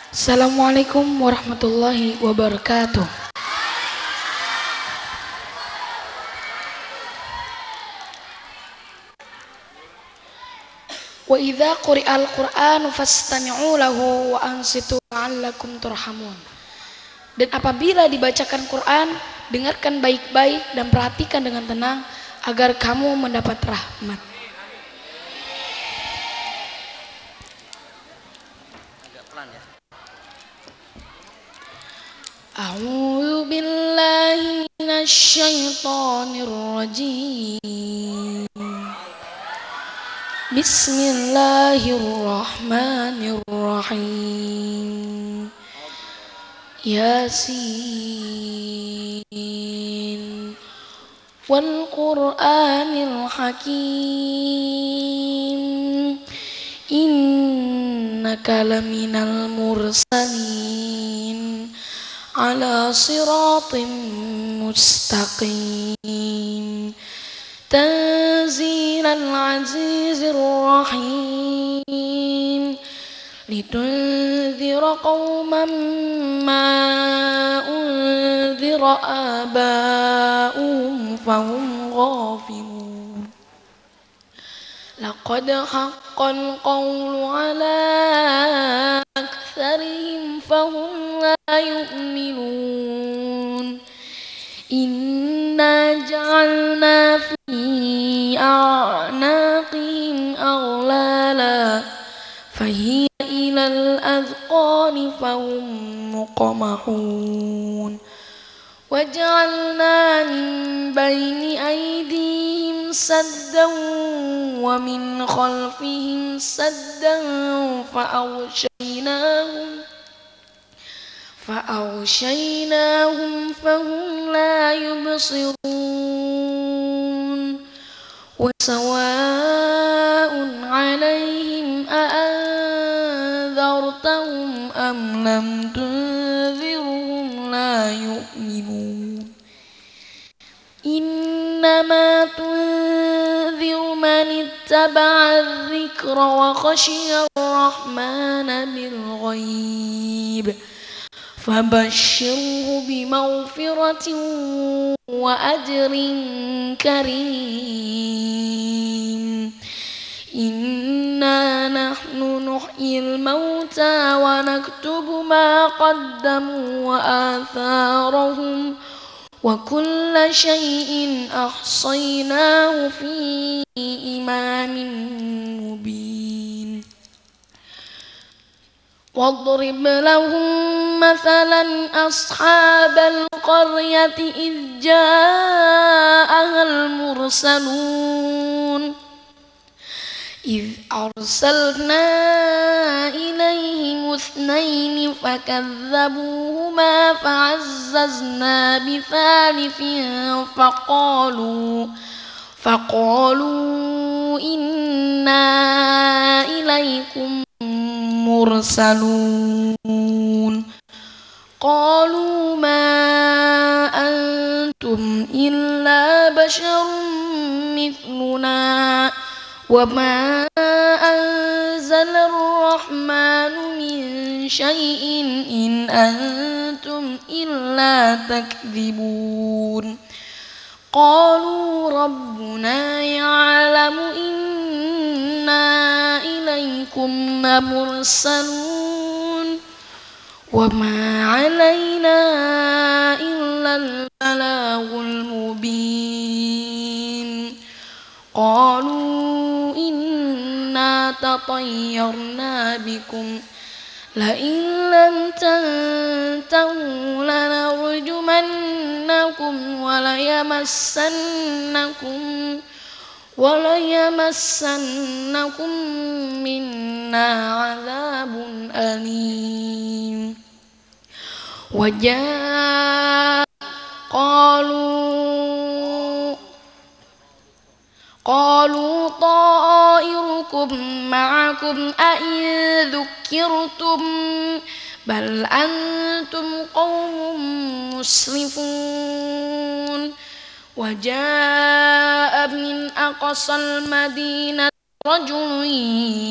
Assalamualaikum warahmatullahi wabarakatuh. Wa idza quri'al Qur'anu fastami'u lahu wa ansitu la'allakum turhamun. Dan apabila dibacakan Quran, dengarkan baik-baik dan perhatikan dengan tenang agar kamu mendapat rahmat. A'udzu billahi minasy syaithanir rajim. Bismillahirrahmanirrahim. Yasin wal Qur'anil Hakim. Innaka laminal mursalin ala siratim mustaqim. Tanzilal azizir rahim. Litunzira qauman ma unzira aba'uhum fahum ghafilun. Laqad haqqal qawlu ala aktsarihim fahum la yu'minun. Inna ja'alna fi a'naqihim aghlala fahiya ilal adqani fahum muqamahun. Waja'alna min bayni aydihim saddan wa min khalfihim saddan فأغشيناهم فهم لا يبصرون. وسواء عليهم أأنذرتهم أم لم تنذرهم لا يؤمنون. إنما تنذر من اتبع الذكر وخشي الرحمن بالغيب فبشره بمغفرة وأجر كريم. إنا نحن نحيي الموتى ونكتب ما قدموا وآثارهم وكل شيء أحصيناه في إمام مبين. واضرب لهم مثلا أصحاب القرية إذ جاءها المرسلون. إذ أرسلنا إليهم اثنين فكذبوهما فعززنا بثالث فقالوا إنا إليكم مرسلون. قالوا ما أنتم إلا بشر مثلنا وما أنزل الرحمن من شيء إن أنتم إلا تكذبون. قالوا ربنا يعلم إنا إليكم لمرسلون وما علينا إلا البلاغ المبين. قالوا إنا تطيرنا بكم لئن لم تنتهوا لنرجمنكم وليمسنكم منا عذاب أليم. قالوا طائركم معكم أئن ذكرتم بل أنتم قوم مسرفون. وجاء من أقصى المدينة رجل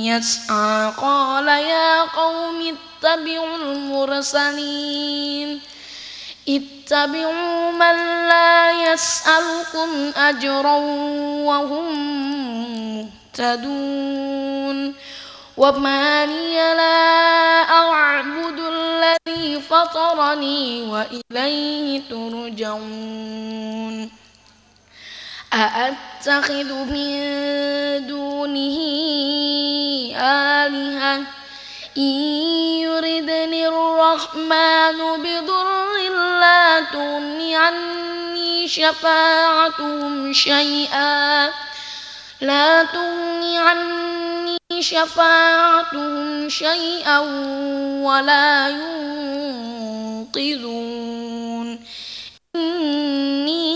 يسعى قال يا قوم اتبعوا المرسلين اتبعوا من لا يسألكم أجرا وهم مهتدون وما لي لا أعبد الذي فطرني وإليه ترجعون أأتخذ من دونه آلهة إن يردني الرحمن بضر لا تغن عني شفاعتهم شيئا ولا ينقذون إني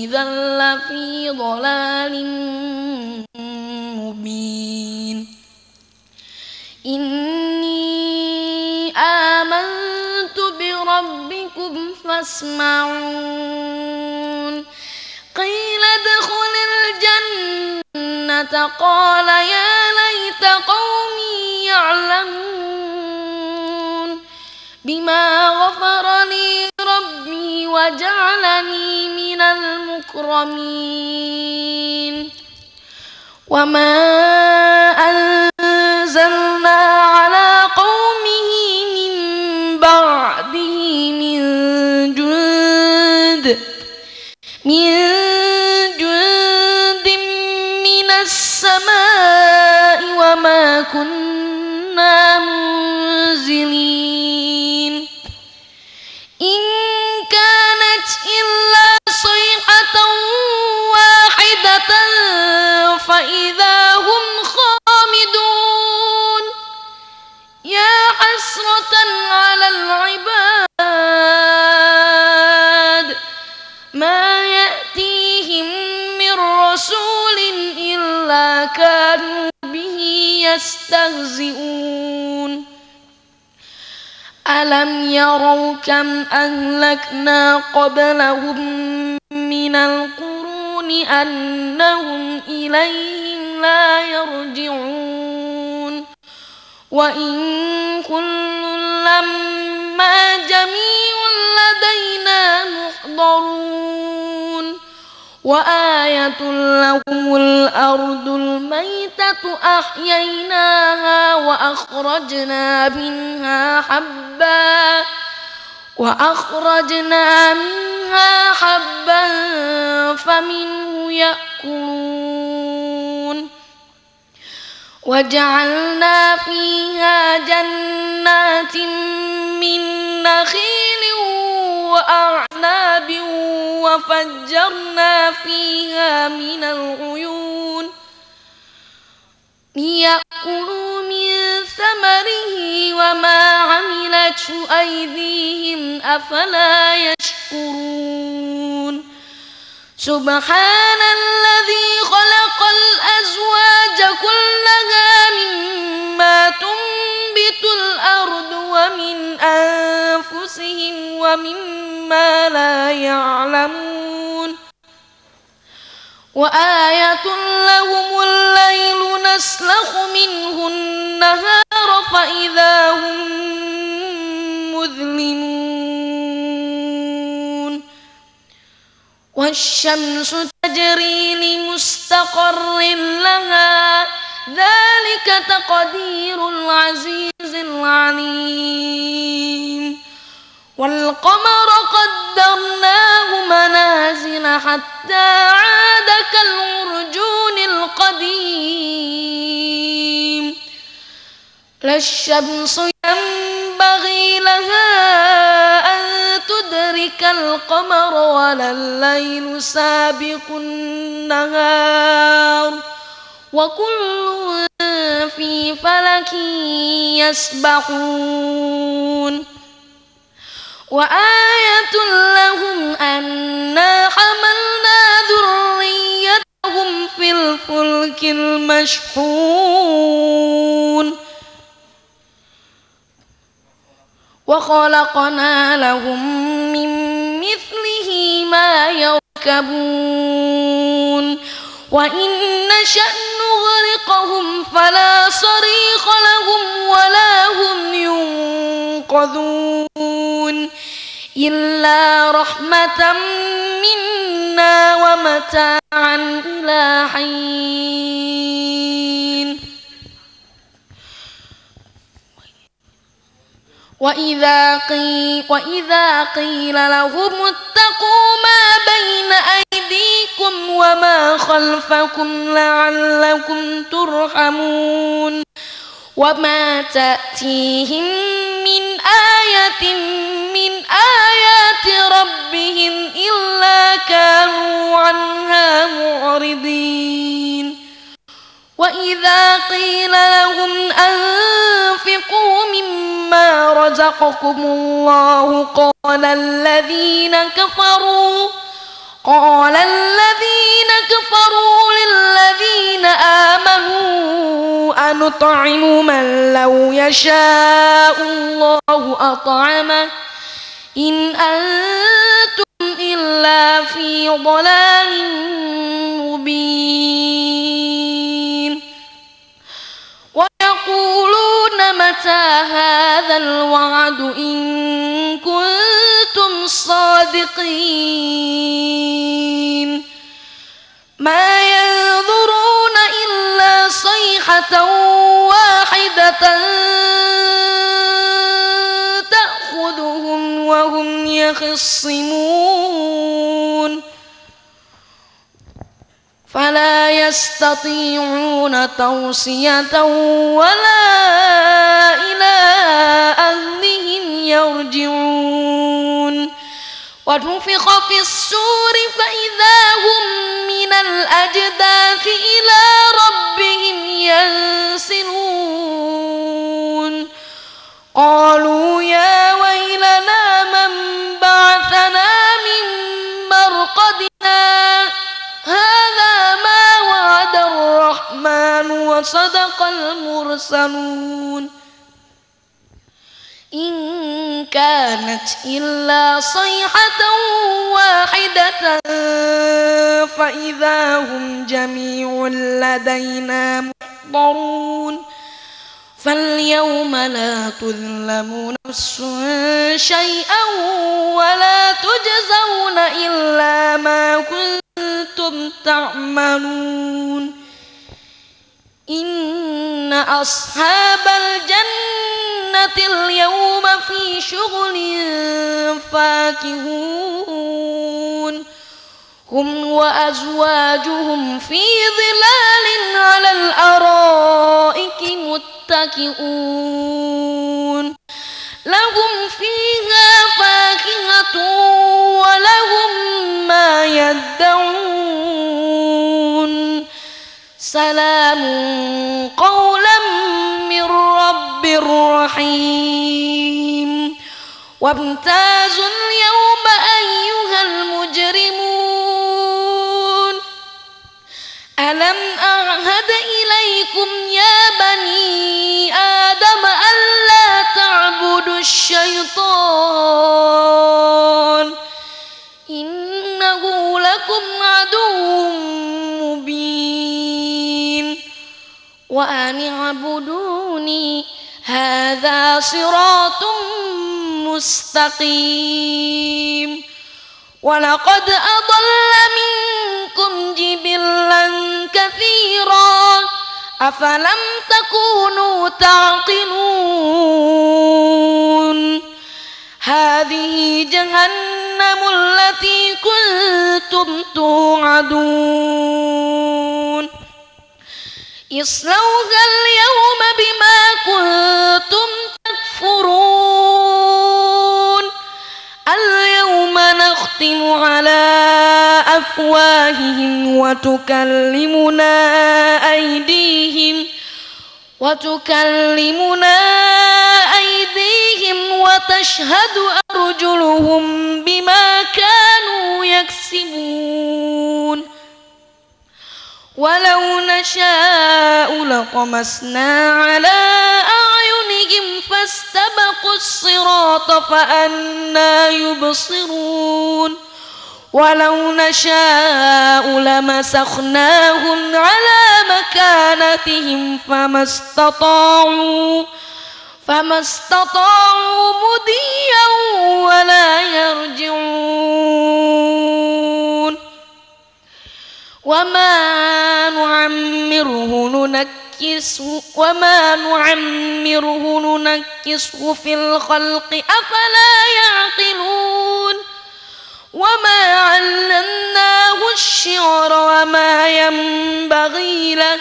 إذا لفي ضلال مبين إني آمنت بربكم فاسمعون قيل ادخل الجنة قال يا ليت قومي يعلمون بما غفر لي ربي وجعلني من المكرمين وما أنزلنا على قومه من بعده من جند من السماء وما كنا منزلين إن كانت إلا صيحة واحدة فإذا هم خامدون يا حسرة على العباد ما يأتيهم من رسول إلا كانوا به يستهزئون ألم يروا كم أهلكنا قبلهم من القرون أنهم إليهم لا يرجعون وإن كل لما جميع لدينا محضرون وآية لهم الأرض الميتة أحييناها وأخرجنا منها حبا فمنه يأكلون وجعلنا فيها جنات من نخيل وأعناب وفجرنا فيها من العيون ليأكلوا من ثمره وما عملته أيديهم أفلا يشكرون سبحان الذي خلق الأزواج كلها مما تنبت الأرض ومن أنفسهم ومما لا يعلمون وآية لهم الليل نسلخ منه النهار فإذا هم مظلمون والشمس تجري لمستقر لها ذلك تقدير العزيز العليم والقمر قدرناه منازل حتى عاد كالعرجون القديم لا الشمس ينبغي لها أن تدرك القمر ولا الليل سابق النهار وكل في فلك يسبحون وآية لهم أنا حملنا ذريتهم في الفلك المشحون وخلقنا لهم من مثله ما يركبون وإن نشأ نغرقهم فلا صريخ لهم ولا هم ينقذون إلا رحمة منا ومتاعا إلى حين وإذا قيل لهم اتقوا ما بين أيديكم وما خلفكم لعلكم ترحمون وما تأتيهم من آية من آيات ربهم إلا كانوا عنها معرضين وإذا قيل لهم أنفقوا مما رزقكم الله قال الذين كفروا للذين آمنوا أنطعم من لو يشاء الله أطعمه إن أنتم إلا في ضلال مبين ويقولون متى هذا الوعد إن كنتم صادقين ما ينظرون إلا صيحة واحدة تأخذهم وهم يخصمون فلا يستطيعون توصية ولا إلى أهلهم يرجعون ونفخ في الصور فإذا هم من الأجداث إلى ربهم ينسلون قالوا يا ويلنا من بعثنا من مرقدنا هذا ما وعد الرحمن وصدق المرسلون إن كانت إلا صيحة واحدة فإذا هم جميع لدينا محضرون فاليوم لا تظلم نفس شيئا ولا تجزون إلا ما كنتم تعملون إن أصحاب الجنة اليوم في شغل فاكهون هم وأزواجهم في ظلال على الأرائك متكئون لهم فيها فاكهة ولهم ما يدعون سلام قولا من رب رحيم وامتازوا اليوم أيها المجرمون ألم أعهد إليكم يا بني آدم ألا تعبدوا الشيطان إنه لكم عدو مبين وأن اعبدوني هذا صراط مستقيم ولقد أضل منكم جبلا كثيرا أفلم تكونوا تعقلون هذه جهنم التي كنتم توعدون اصلوها اليوم بما كنتم تكفرون اليوم نختم على أفواههم وتكلمنا أيديهم وتشهد أرجلهم بما كانوا يكسبون ولو نشاء لطمسنا على أعينهم فاستبقوا الصراط فأنى يبصرون ولو نشاء لمسخناهم على مكانتهم فما استطاعوا مضيا ولا يرجعون وما نعمره ننكسه في الخلق أفلا يعقلون وما علمناه الشعر وما ينبغي له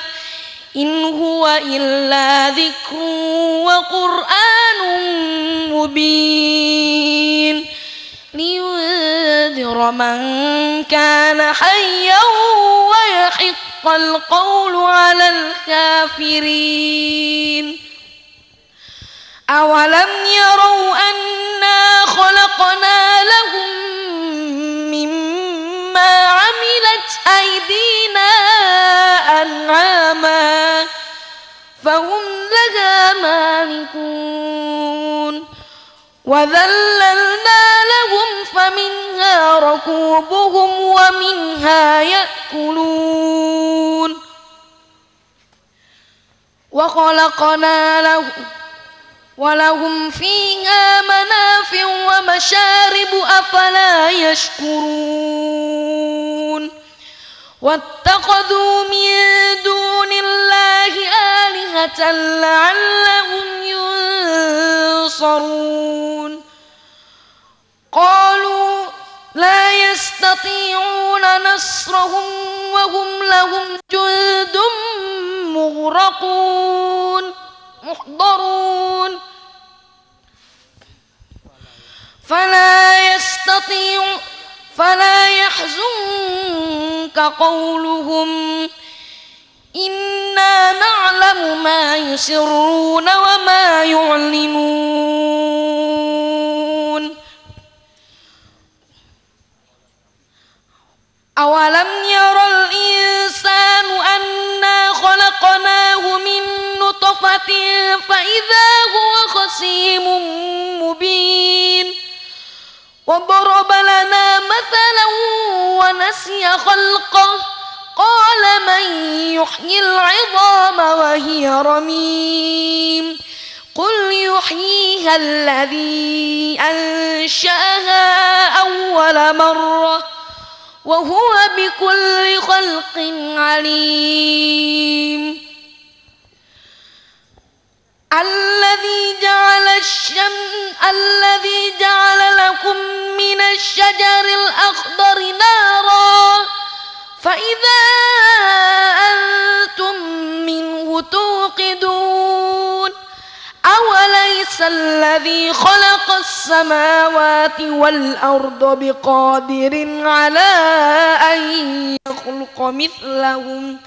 إن هو إلا ذكر وقرآن مبين لينذر من كان حيا ويحق القول على الكافرين أولم يروا أنا خلقنا لهم مما عملت أيدينا أنعاما فهم لها مالكون وذللنا لهم فمنها ركوبهم ومنها يأكلون وخلقنا ولهم فيها منافع ومشارب أفلا يشكرون واتخذوا من دون الله آلهة لعلهم ينصرون قالوا لا يستطيعون نصرهم وهم لهم جند محضرون فلا يحزنك قولهم إنا نعلم ما يسرون وما يعلنون أولم ير الإنسان أنا خلقناه من نطفة فإذا هو خصيم مبين وضرب لنا مثلا ونسي خلقه قال من يحيي العظام وهي رميم قل يحييها الذي أنشأها أول مرة وهو بكل خلق عليم الذي جعل لكم من الشجر الأخضر نارا فإذا أنتم منه توقدون أوليس الذي خلق السماوات والأرض بقادر على أن يخلق مثلهم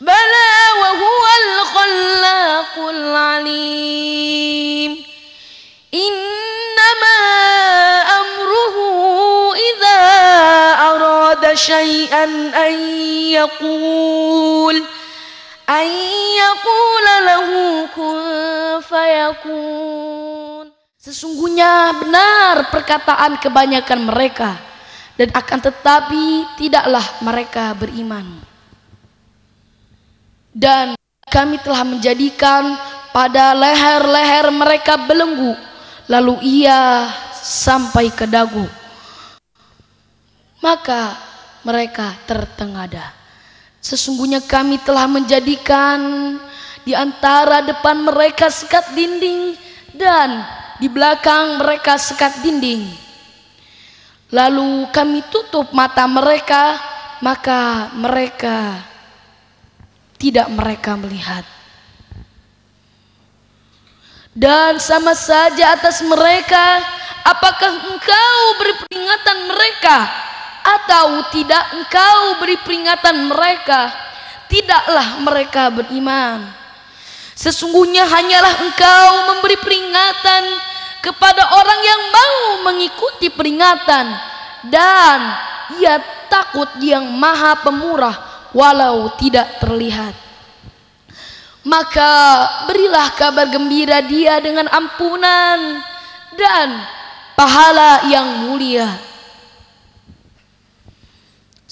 بلى وهو الخلاق العليم إنما أمره إذا أراد شيئا أن يقول له كن فيكون. Sesungguhnya benar perkataan kebanyakan mereka, dan akan tetapi tidaklah mereka beriman. Dan kami telah menjadikan pada leher-leher mereka belenggu, lalu ia sampai ke dagu, maka mereka tertengada. Sesungguhnya kami telah menjadikan di antara depan mereka sekat dinding dan di belakang mereka sekat dinding. Lalu kami tutup mata mereka, maka mereka tidak melihat. Dan sama saja atas mereka, apakah engkau beri peringatan mereka atau tidak engkau beri peringatan mereka, tidaklah mereka beriman. Sesungguhnya hanyalah engkau memberi peringatan kepada orang yang mau mengikuti peringatan, dan ia takut yang Maha Pemurah walau tidak terlihat. Maka berilah kabar gembira dia dengan ampunan dan pahala yang mulia.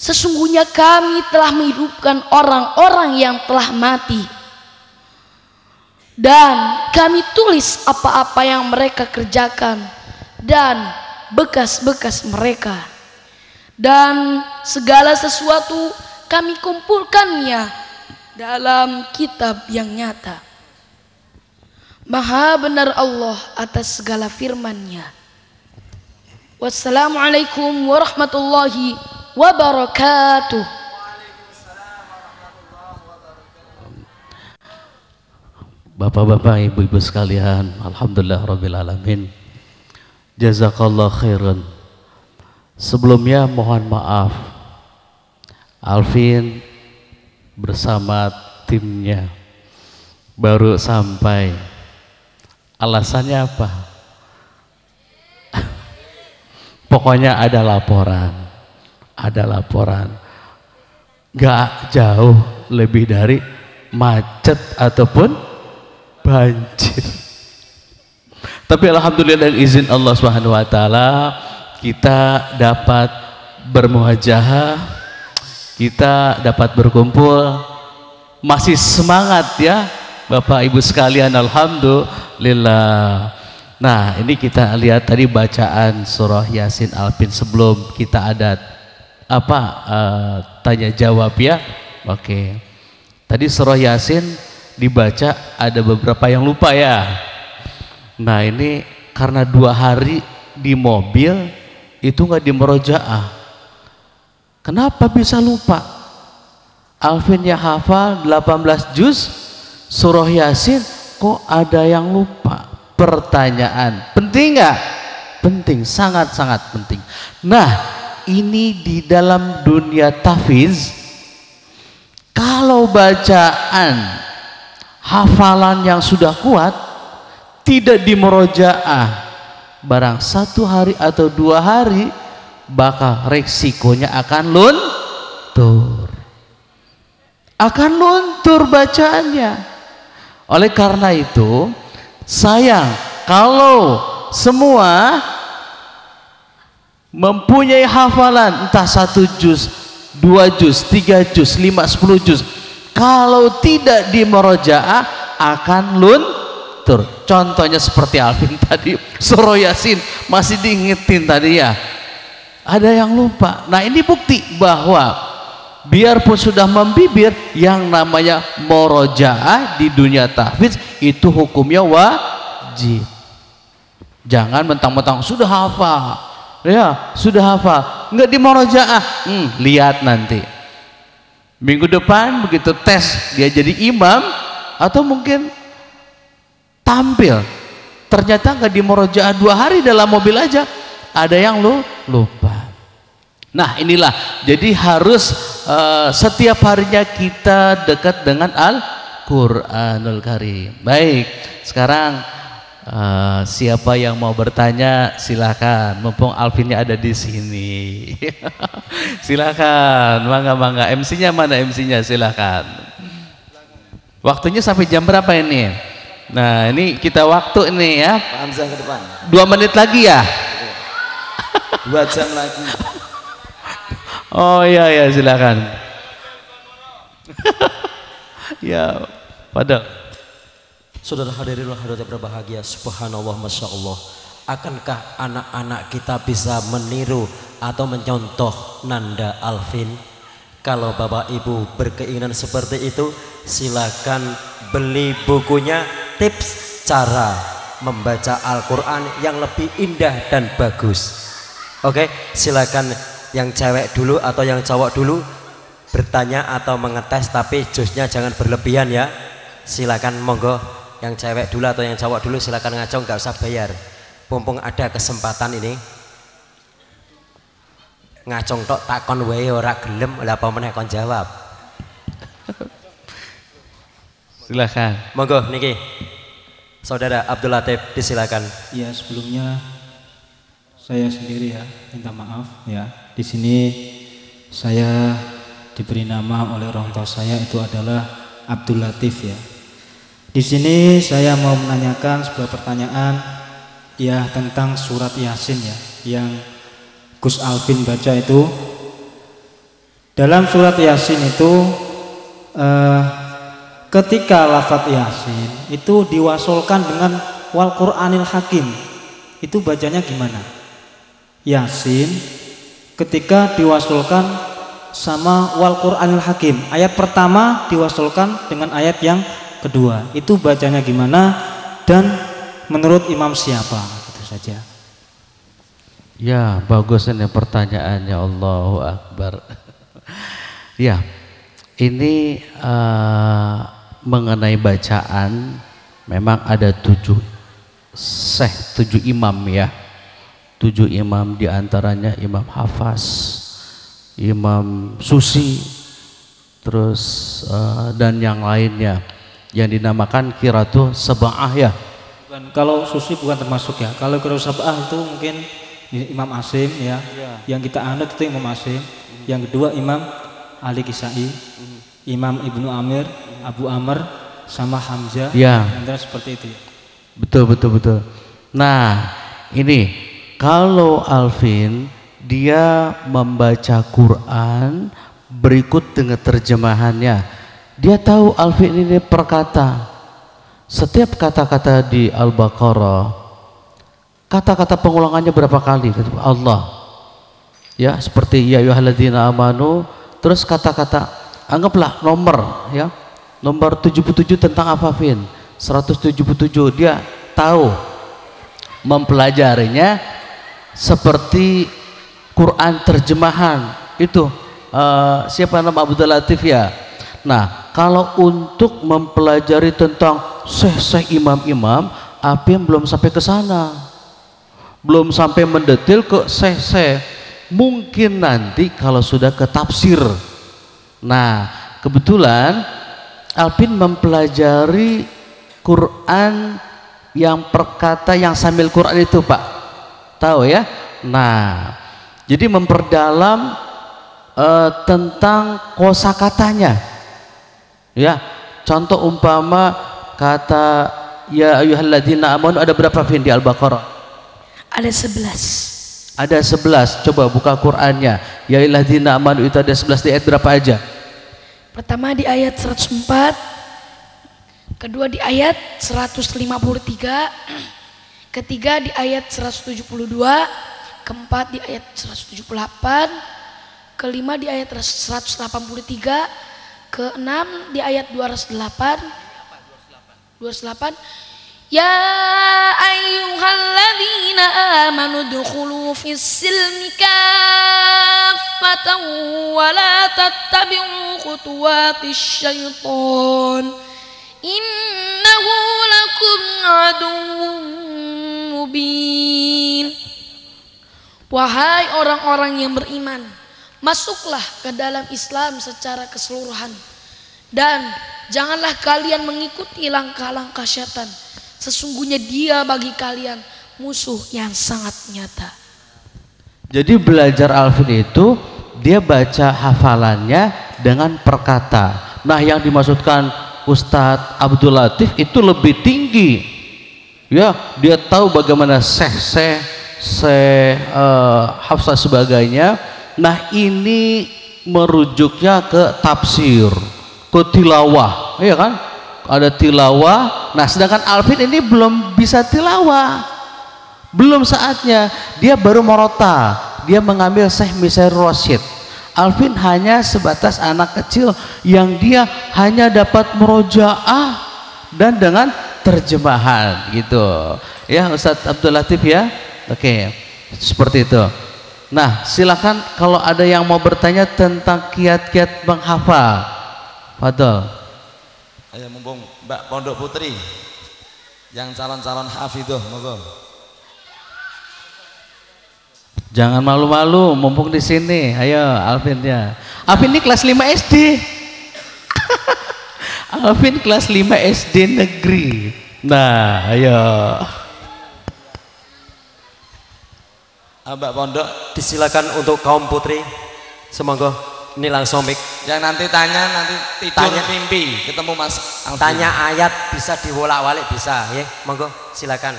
Sesungguhnya kami telah menghidupkan orang-orang yang telah mati, dan kami tulis apa-apa yang mereka kerjakan dan bekas-bekas mereka, dan segala sesuatu kami kumpulkannya dalam kitab yang nyata. Maha benar Allah atas segala firman-Nya. Wassalamualaikum warahmatullahi wabarakatuh. Bapak-bapak, ibu-ibu sekalian, alhamdulillah rabbil alamin. Jazakallah khairan. Sebelumnya mohon maaf, Alvin bersama timnya baru sampai. Alasannya apa? Pokoknya ada laporan. Gak jauh lebih dari macet ataupun banjir. Tapi alhamdulillah dengan izin Allah Subhanahu wa taala kita dapat bermuhajahah, kita dapat berkumpul, masih semangat ya Bapak Ibu sekalian, alhamdulillah. Nah, ini kita lihat tadi bacaan surah Yasin Alvin sebelum kita ada tanya jawab ya. Oke. Tadi surah Yasin dibaca, ada beberapa yang lupa ya. Nah, ini karena 2 hari di mobil itu nggak dimurojaah. Kenapa bisa lupa? Alvin ya hafal 18 juz surah Yasin, kok ada yang lupa? Pertanyaan, penting nggak? Penting, sangat-sangat penting. Nah, ini di dalam dunia tahfiz, kalau bacaan hafalan yang sudah kuat tidak dimurojaah, barang 1 hari atau 2 hari bakal resikonya akan luntur bacaannya. Oleh karena itu sayang kalau semua mempunyai hafalan entah 1 juz, 2 juz, 3 juz, 5, 10 juz, kalau tidak dimurojaah akan luntur. Contohnya seperti Alvin tadi surah Yasin masih diingetin tadi ya, ada yang lupa. Nah, ini bukti bahwa biarpun sudah membibir, yang namanya murojaah di dunia tahfiz itu hukumnya wajib. Jangan mentang-mentang sudah hafal ya, sudah hafal nggak dimurojaah. Lihat nanti minggu depan begitu tes dia jadi imam atau mungkin tampil, ternyata nggak dimurojaah 2 hari dalam mobil aja, ada yang lupa. Nah, inilah jadi harus setiap harinya kita dekat dengan Al-Quranul Karim. Baik, sekarang siapa yang mau bertanya silakan, mumpung Alvinnya ada di sini. Silakan, mangga. MC-nya mana? MC-nya silakan. Waktunya sampai jam berapa ini? Nah, ini kita waktu ini ya. Pak Hamzah ke depan. 2 menit lagi ya. 2 jam lagi. Oh iya silakan. Ya, pada Saudara hadirin hadirat berbahagia, subhanallah, masya Allah. Akankah anak-anak kita bisa meniru atau mencontoh Nanda Alvin? Kalau Bapak Ibu berkeinginan seperti itu, silakan beli bukunya Tips Cara Membaca Al-Quran yang lebih indah dan bagus. Oke, silakan yang cewek dulu atau yang cowok dulu bertanya atau mengetes, tapi jusnya jangan berlebihan ya. Silakan, monggo yang cewek dulu atau yang cowok dulu silakan ngacung, nggak usah bayar. Mumpung ada kesempatan ini. Ngacung tok takon wae ora gelem, lha apa meneh kon jawab. silakan. Monggo niki. Saudara Abdul Latif disilakan. Ya, sebelumnya saya sendiri ya minta maaf ya. Di sini saya diberi nama oleh orang tua saya itu adalah Abdul Latif ya. Di sini saya mau menanyakan sebuah pertanyaan ya tentang surat Yasin ya, yang Gus Alvin baca itu Dalam surat Yasin itu ketika lafadz Yasin itu diwasolkan dengan wal Qur'anil Hakim, itu bacanya gimana? Yasin ketika diwasolkan sama wal Qur'anil Hakim, ayat pertama diwasolkan dengan ayat yang kedua, itu bacanya gimana dan menurut imam siapa? Itu saja. Ya, bagus ini pertanyaannya, Allahu Akbar. Ya, ini mengenai bacaan memang ada 7 imam ya. 7 imam, diantaranya Imam Hafaz, Imam Susi, terus dan yang lainnya yang dinamakan Qiraatu Sab'ah ya. Kalau Susi bukan termasuk ya. Kalau Qiraatu Sab'ah itu mungkin Imam Asim ya. Yang kita anut itu Imam Asim. Yang kedua Imam Ali Kisai, Imam Ibnu Amir, Abu Amr, sama Hamzah. Ya. Dan seperti itu. Betul. Nah, ini kalau Alvin dia membaca Quran berikut dengan terjemahannya, dia tahu Alvin ini perkata. Setiap kata-kata di Al-Baqarah, kata-kata pengulangannya berapa kali? Allah. Ya, seperti ya ayyuhalladzina amanu. Terus kata-kata, anggaplah nomor ya, nomor 77 tentang apa, Vin? 177. Dia tahu mempelajarinya seperti Quran terjemahan itu. Siapa nama Abdul Latif ya? Nah, kalau untuk mempelajari tentang syekh-syekh imam-imam, Apim belum sampai ke sana, belum sampai mendetil ke syekh-syekh. Mungkin nanti kalau sudah ke tafsir. Nah, kebetulan Alvin mempelajari Quran yang perkata yang sambil Quran itu, Pak. Tahu ya? Nah, jadi memperdalam tentang kosakatanya. Ya, contoh umpama kata ya ayyuhalladzina amanu ada berapa, Vin, di Al-Baqarah? Ada 11. Ada 11. Coba buka Qur'annya. Ya ayyuhalladzina amanu itu ada 11 di ayat berapa aja? Pertama di ayat 104, kedua di ayat 153, ketiga di ayat 172, keempat di ayat 178, kelima di ayat 183, keenam di ayat 208. Ya ayyuhalladzina amanu dukhulu fis silmi kaffatan wa la tattabi'u khutuwatis syaitan innahu lakum aduwwun mubin. Wahai orang-orang yang beriman, masuklah ke dalam Islam secara keseluruhan dan janganlah kalian mengikuti langkah-langkah syaitan. Sesungguhnya dia bagi kalian musuh yang sangat nyata. Jadi belajar Alvin itu dia baca hafalannya dengan perkata. Nah, yang dimaksudkan Ustadz Abdul Latif itu lebih tinggi. Ya, dia tahu bagaimana Hafsah sebagainya. Nah, ini merujuknya ke tafsir, ke tilawah, ya kan? Ada tilawah. Nah, sedangkan Alvin ini belum bisa tilawah, belum saatnya. Dia baru merota, dia mengambil Syekh Misair Rasyid. Alvin hanya sebatas anak kecil yang dia hanya dapat murojaah dan dengan terjemahan gitu. Ya, Ustadz Abdul Latif ya. Oke, seperti itu. Nah, silakan kalau ada yang mau bertanya tentang kiat-kiat menghafal. Fadol. Ayo mumpung Mbak Pondok Putri yang calon-calon hafidhah, monggo. Jangan malu-malu, mumpung di sini. Ayo, Alvin ya. Alvin ini kelas 5 SD. Alvin kelas 5 SD negeri. Nah, ayo. Mbak Pondok, Disilakan untuk kaum putri. Semoga ini langsung mic. yang nanti tanya nanti tidur mimpi ketemu Mas Alvin. Tanya ayat bisa diwolak-walik bisa, ya. Monggo silakan.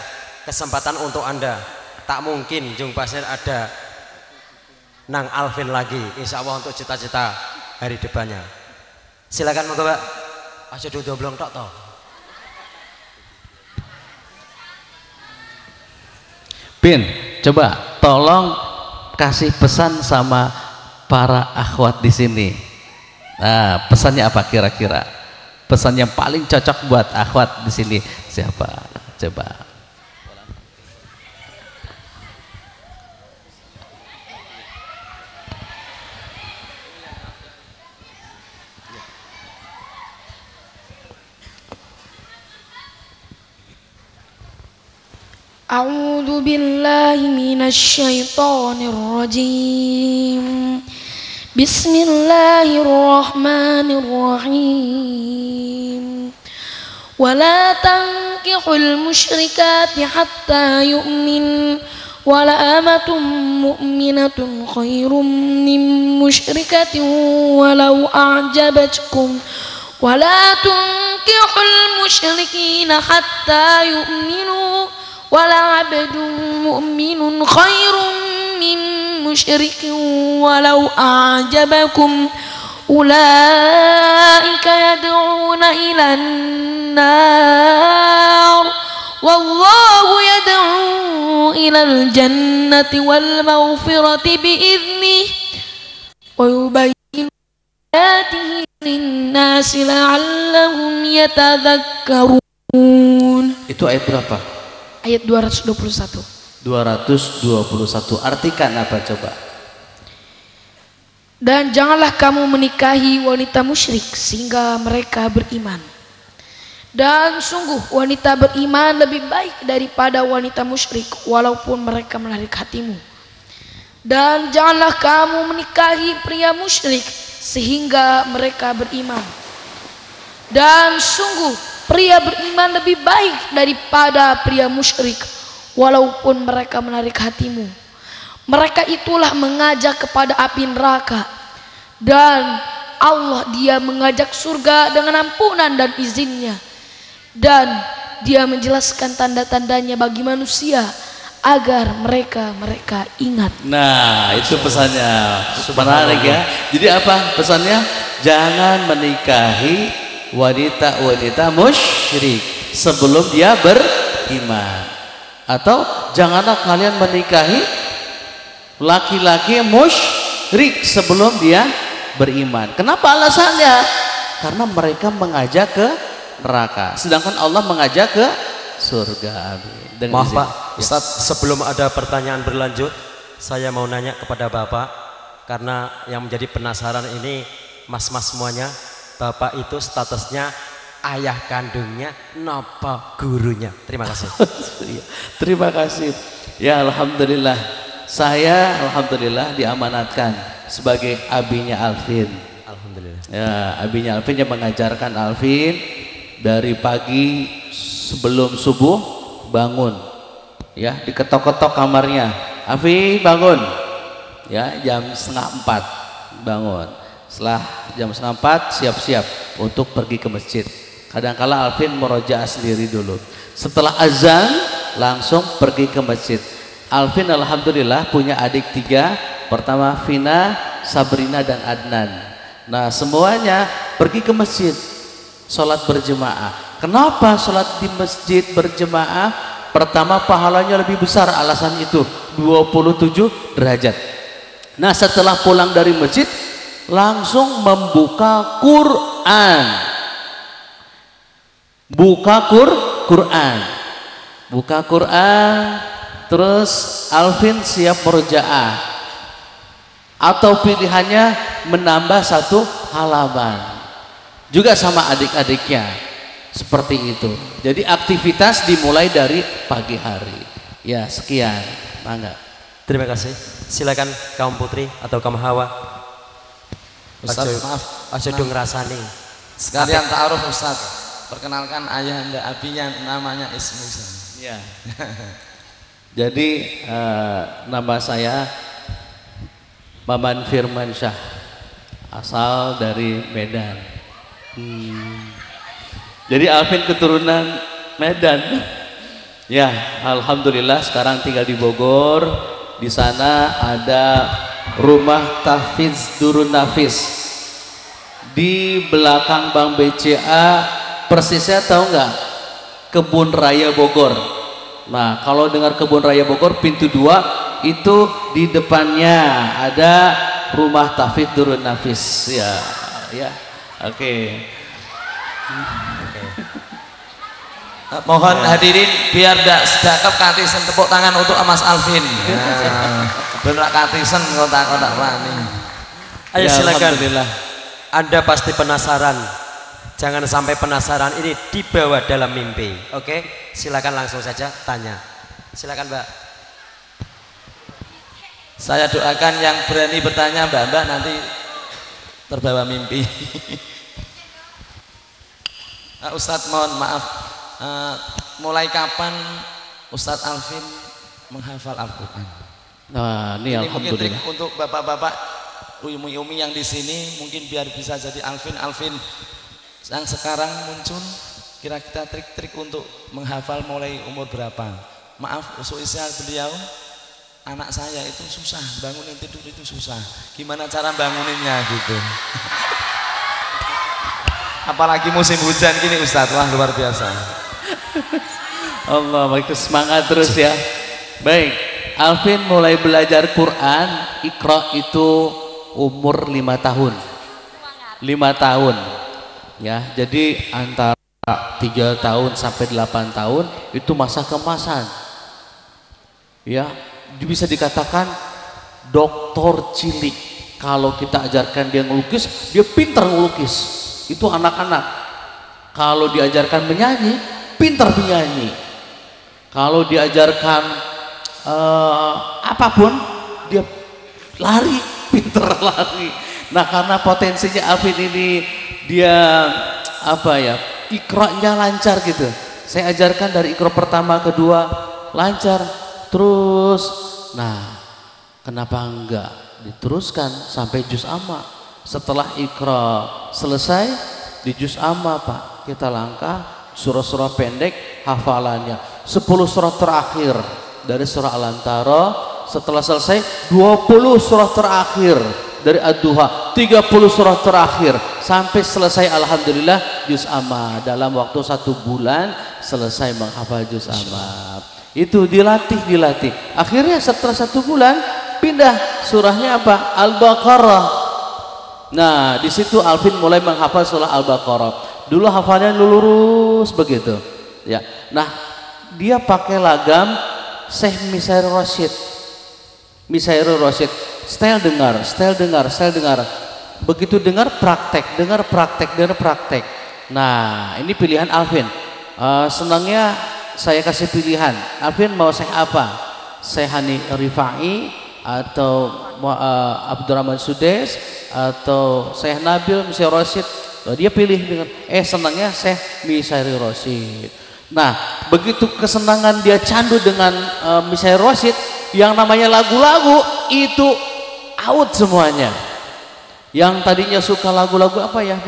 Kesempatan untuk Anda. Tak mungkin jung pasir ada Nang Alvin lagi, insya Allah untuk cita-cita hari depannya. Silakan monggo Pak. Aja domblong tok toh. Bin, coba tolong kasih pesan sama para akhwat di sini. Nah, pesannya apa kira-kira? Pesan yang paling cocok buat akhwat di sini siapa? Coba. A'udzu billahi minasy syaithanir rajim. Bismillahirrahmanirrahim. Wala tankihul musyrikati hatta yu'min wala amatun mu'minatun khairum min musyrikatin walau a'jabatkum wala tankihul musyrikina hatta yu'minu wala abdun mu'minun khairum min musyrikin walau a'jabakum ulaika yad'una ilan nar wallahu yad'u ilal jannati wal maghfirati bi'idhnih wa yubayyinu ayatihi linnasi la'allahum yatadhakkarun. Itu ayat berapa? Ayat 221. 221. Artikan apa coba? Dan janganlah kamu menikahi wanita musyrik sehingga mereka beriman. Dan sungguh wanita beriman lebih baik daripada wanita musyrik walaupun mereka menarik hatimu. Dan janganlah kamu menikahi pria musyrik sehingga mereka beriman. Dan sungguh pria beriman lebih baik daripada pria musyrik walaupun mereka menarik hatimu. Mereka itulah mengajak kepada api neraka, dan Allah dia mengajak surga dengan ampunan dan izinnya, dan dia menjelaskan tanda-tandanya bagi manusia agar mereka ingat. Nah, itu pesannya. Menarik ya. Jadi apa pesannya? Jangan menikahi wanita-wanita musyrik sebelum dia beriman, atau janganlah kalian menikahi laki-laki musyrik sebelum dia beriman. Kenapa alasannya? Karena mereka mengajak ke neraka, sedangkan Allah mengajak ke surga. Maaf Pak, Ustadz, sebelum ada pertanyaan berlanjut, saya mau nanya kepada Bapak, karena yang menjadi penasaran ini mas-mas semuanya. Bapak itu statusnya ayah kandungnya napa gurunya? Terima kasih. Terima kasih. Ya alhamdulillah, saya alhamdulillah diamanatkan sebagai abinya Alvin. Alhamdulillah. Ya, abinya Alvin yang mengajarkan Alvin dari pagi sebelum subuh bangun. Ya, diketok-ketok kamarnya. Alvin bangun. Ya, jam 3:30 bangun. Setelah jam 3:30 siap-siap untuk pergi ke masjid. Kadang-kala Alvin merojaah sendiri dulu. Setelah azan langsung pergi ke masjid. Alvin alhamdulillah punya adik 3. Pertama Vina, Sabrina dan Adnan. Nah semuanya pergi ke masjid sholat berjemaah. Kenapa sholat di masjid berjemaah? Pertama pahalanya lebih besar, alasan itu 27 derajat. Nah setelah pulang dari masjid langsung membuka Quran, buka Quran, terus Alvin siap merojaah, atau pilihannya menambah 1 halaman, juga sama adik-adiknya seperti itu. Jadi aktivitas dimulai dari pagi hari. Ya sekian, mangga. Terima kasih. Silakan kaum putri atau kaum hawa. Ustaz, maaf. Aja dong ngrasani. Sekalian ta'aruf Ustaz. Perkenalkan ayahanda abinya namanya Ismusa. Ya. Jadi nama saya Maman Firmansyah, asal dari Medan. Jadi Alvin keturunan Medan. Ya, alhamdulillah sekarang tinggal di Bogor. Di sana ada Rumah Tahfiz Durun Nafis di belakang Bank BCA, persisnya tahu nggak? Kebun Raya Bogor. Nah, kalau dengar Kebun Raya Bogor pintu 2 itu di depannya ada Rumah Tahfiz Durun Nafis. Ya, ya. Oke. Mohon hadirin biar tidak sedekap katisen tepuk tangan untuk Mas Alvin. Bener katisen kontak-kontak wani. Ayo Ya, silakan. alhamdulillah. Anda pasti penasaran. Jangan sampai penasaran ini dibawa dalam mimpi. Oke, silakan langsung saja tanya. Silakan Mbak. Saya doakan yang berani bertanya Mbak-mbak nanti terbawa mimpi. Ustadz mohon maaf, mulai kapan Ustadz Alvin menghafal Al-Quran? Nah, ini Mungkin trik alhamdulillah. untuk bapak-bapak umi-umi yang di sini, mungkin biar bisa jadi Alvin yang sekarang muncul. Kira-kira trik-trik untuk menghafal mulai umur berapa? Maaf, usulnya beliau, anak saya itu susah bangunin tidur, itu susah. Gimana cara banguninnya gitu? Apalagi musim hujan gini Ustadz, wah luar biasa. Allah, baik, semangat terus ya. Baik, Alvin mulai belajar Quran Iqra itu umur 5 tahun. 5 tahun. Ya, jadi antara 3 tahun sampai 8 tahun itu masa kemasan. Ya, bisa dikatakan doktor cilik. Kalau kita ajarkan dia ngelukis, dia pintar ngelukis. Itu anak-anak. Kalau diajarkan menyanyi, pintar menyanyi. Kalau diajarkan apapun, dia lari, pintar lari. Nah, karena potensinya Alvin ini dia apa ya, Iqra-nya lancar gitu. Saya ajarkan dari Iqra pertama, kedua lancar terus. Nah, kenapa enggak diteruskan sampai juz amma? Setelah Iqra selesai di juz amma Pak, kita langkah surah-surah pendek hafalannya 10 surah terakhir dari surah Al-Antara. Setelah selesai 20 surah terakhir dari Ad-Duha, 30 surah terakhir sampai selesai alhamdulillah juz amma. Dalam waktu 1 bulan selesai menghafal juz amma. Itu dilatih. Akhirnya setelah 1 bulan pindah surahnya apa? Al-Baqarah. Nah, di situ Alvin mulai menghafal surah Al-Baqarah. Dulu hafalnya lurus begitu. Ya. Nah, dia pakai lagam Syekh Misair Rasyid. Style dengar. Begitu dengar praktek. Nah, ini pilihan Alvin. Senangnya saya kasih pilihan. Alvin mau Syekh apa? Syekh Hani Rifai atau Abdurrahman Sudes atau Syekh Nabil Misair Rasyid. Dia pilih dengan senangnya Syekh Misair Rasyid. Nah, begitu kesenangan dia candu dengan Misair Rasyid, yang namanya lagu-lagu itu out semuanya. Yang tadinya suka lagu-lagu apa ya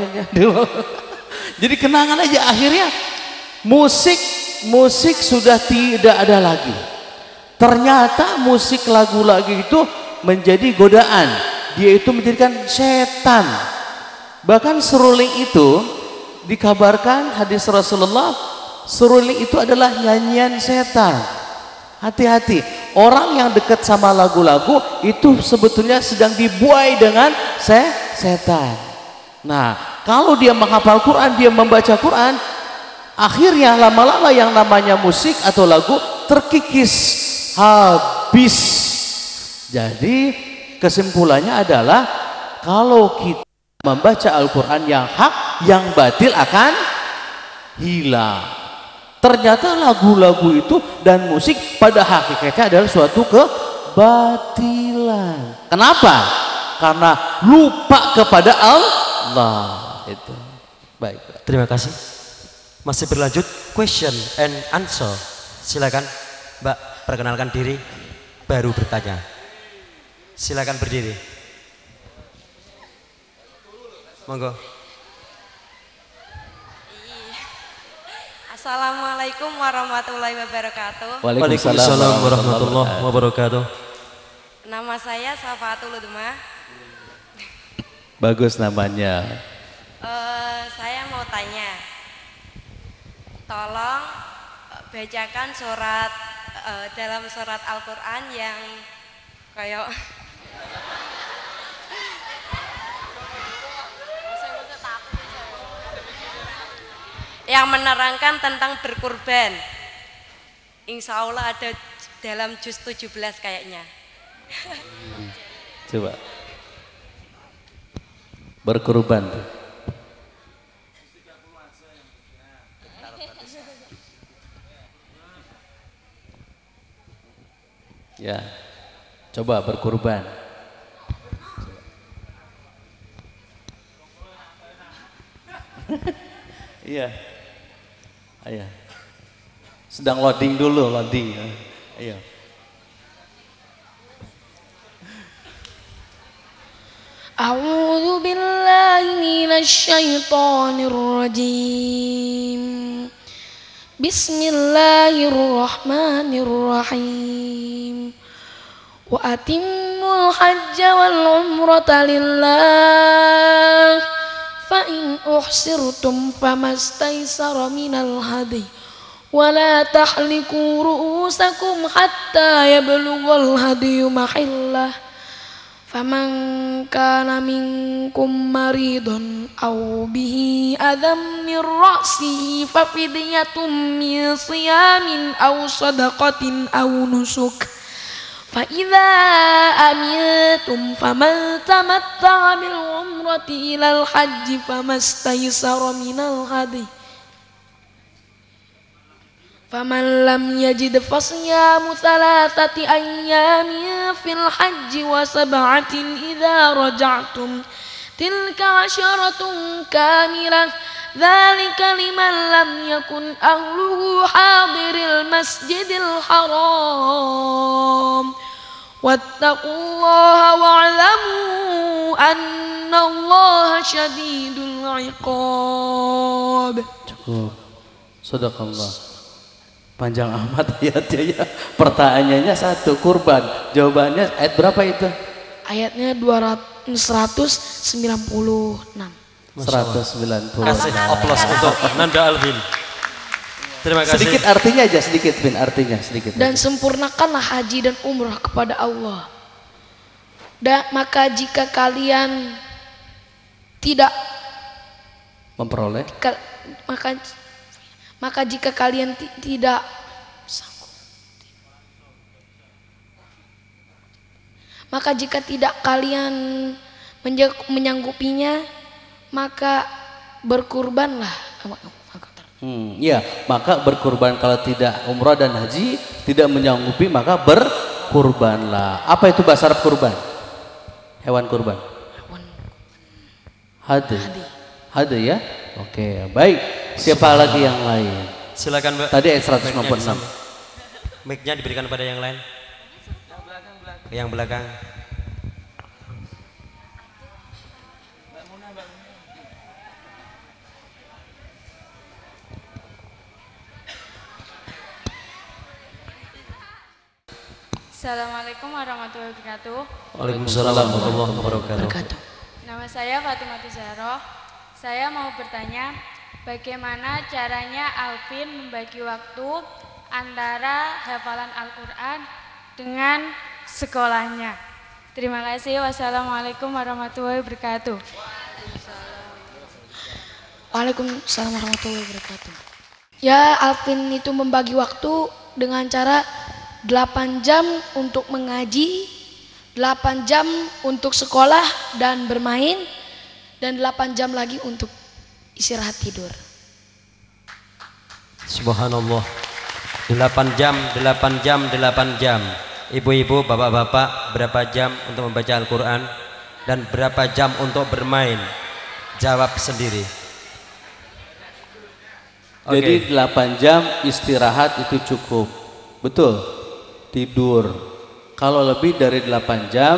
jadi kenangan aja. Akhirnya musik sudah tidak ada lagi. Ternyata musik lagu-lagu itu menjadi godaan. Dia itu menjadikan setan. Bahkan seruling itu dikabarkan hadis Rasulullah, seruling itu adalah nyanyian setan. Hati-hati, orang yang dekat sama lagu-lagu itu sebetulnya sedang dibuai dengan setan. Nah, kalau dia menghafal Quran, dia membaca Quran, akhirnya lama-lama yang namanya musik atau lagu terkikis, habis. Jadi kesimpulannya adalah kalau kita membaca Al-Quran yang hak, yang batil akan hilang. Ternyata lagu-lagu itu dan musik pada hakikatnya adalah suatu kebatilan. Kenapa? Karena lupa kepada Allah. Itu. Baik. Terima kasih. Masih berlanjut question and answer. Silakan Mbak, perkenalkan diri baru bertanya. Silakan berdiri. Monggo. Assalamualaikum warahmatullahi wabarakatuh. Waalaikumsalam warahmatullahi wabarakatuh. Nama saya Safatul Udma. Bagus namanya. Saya mau tanya, tolong bacakan surat dalam surat Al-Quran yang kayak yang menerangkan tentang berkurban. Insya Allah ada dalam juz 17 kayaknya. Coba. Berkurban. Ya. Coba berkurban. Iya. Ayo. Sedang loading dulu, loading. Ayo. A'udzu billahi minasy syaithanir rajim. Bismillahirrahmanirrahim. Wa atimmul hajja wal umrata lillah. Fa in uhsirtum famastaysara minal hadi. Wa la tahliku ru'usakum hatta yablughal hadiyu mahillah. Faman kana minkum maridun aw bihi adam min ra'sihi fa fidyatun min siyamin aw shadaqatin aw nusuk. Fa idza amintum faman tamatta'a bil umrati ilal hajji famastaysara minal hadi. Faman lam yajid fasyamu thalathati ayyamin fil hajji wa sab'atin idza raja'tum tilka 'asharatun kamilah dzalika liman lam yakun ahluhu hadiril masjidil haram wattaqullaha wa'lamu annallaha syadidul 'iqab. Cukup. Sadaqallah. Panjang amat ayatnya ya. Pertanyaannya satu, kurban. Jawabannya ayat berapa itu? Ayatnya 196. 190. Kasih aplaus untuk Nanda Alvin. Terima kasih. Sedikit artinya aja, sedikit Bin, artinya sedikit. Dan aja. sempurnakanlah haji dan umrah kepada Allah. Dan maka jika kalian tidak memperoleh, maka jika kalian tidak sanggup, maka jika tidak kalian menyanggupinya, maka berkurbanlah. Ya, maka berkurban. Kalau tidak umrah dan haji, tidak menyanggupi, maka berkurbanlah. Apa itu bahasa Arab kurban? Hewan kurban. Hadi. Hadi ya. Oke, baik. Siapa lagi yang lain? Silakan Mbak. Tadi ayat 196. Mic-nya diberikan pada yang lain. Yang belakang. Assalamualaikum warahmatullahi wabarakatuh. Waalaikumsalam warahmatullahi wabarakatuh. Nama saya Fatimah Zahroh. Saya mau bertanya, bagaimana caranya Alvin membagi waktu antara hafalan Al-Quran dengan sekolahnya? Terima kasih. Wassalamualaikum warahmatullahi wabarakatuh. Waalaikumsalam warahmatullahi wabarakatuh. Ya, Alvin itu membagi waktu dengan cara 8 jam untuk mengaji, 8 jam untuk sekolah dan bermain, dan 8 jam lagi untuk istirahat tidur. Subhanallah. 8 jam, 8 jam, 8 jam. Ibu-ibu, bapak-bapak, berapa jam untuk membaca Al-Quran dan berapa jam untuk bermain? Jawab sendiri. Jadi 8 jam istirahat itu cukup. Betul. Tidur. Kalau lebih dari 8 jam